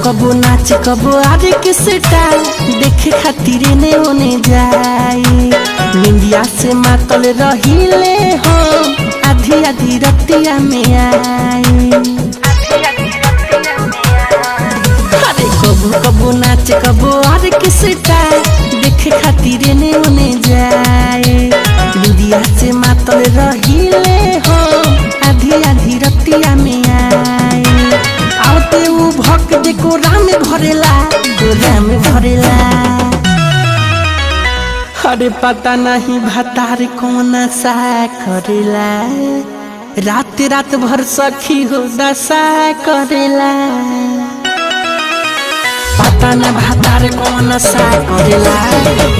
कबो नाच कबो आरे के स्टाइल देखे खातिर ने ओने जाई निंदिया से मातल रहिले हो आधी आधी रतिया में आई अरे कबो कबो नाच कबो आरे के स्टाइल देखे खातिर ने ओने जाई निंदिया से मातल रहिले हो आधी आधी रतिया में आई आवते उ भक दे कोरा में भरेला अरे पता नहीं भतार कौन सा करेला रात रात भर सखी हो दशा करेला पता न भतार कौन सा करेला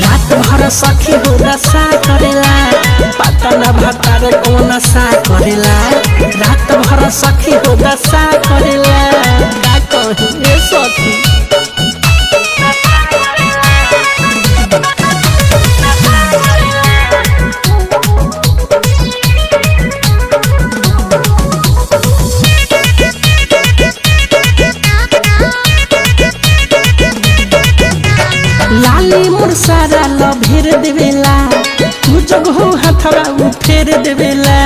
रात भर सखी हो दशा करेला पता न भतार कौन सा करेला रात भर सखी हो दशा करेला का कहे सखी लाली मुरसारा लभेर देवेला तू जग हो हथवा उ फेर देवेला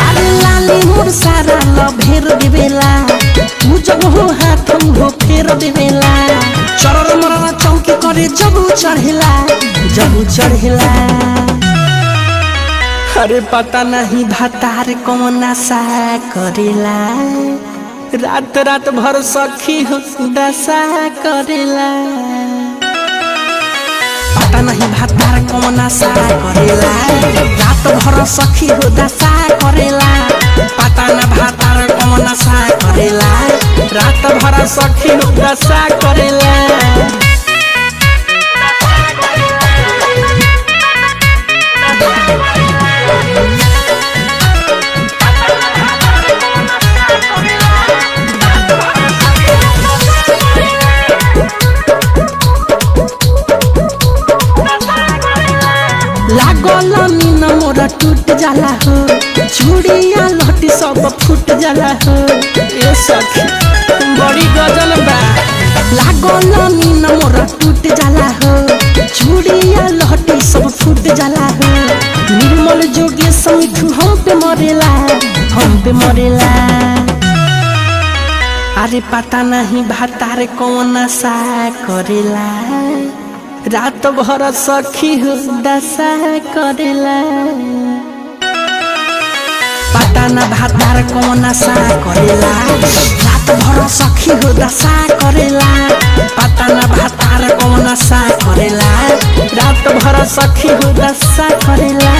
अरे लाली मुरसारा लभेर देवेला तू जग हो हाथ हो फेर देवेला चरर मरर चौकी करे जब चढ़ेला अरे पता नहीं भतार कौन सा करेला रात रात भर सखी हो दशा करेला पता नहीं भतार कौन सा करेला रात भर सखी हो दशा करेला पता न भतार कौन सा करेला रात भर सखी हो दशा करेला लागल मीन मोरा टूट जाला हो चूड़िया लहटी सब फूट जाला हो ए सखी बड़ी गजल बा लागल मीन मोरा टूट जाला हो चूड़िया लहटी सब फूट जाला हो निर्मल जोगे समिठू हम पे मरेला अरे पता नहीं भतार कौन सा करेला रात भर सखी हो दशा करेला पता न भतार कौन सा करेला रात भर सखी हो दशा करेला पता न भतार कौन सा करेला रात भर सखी हो दशा करेला।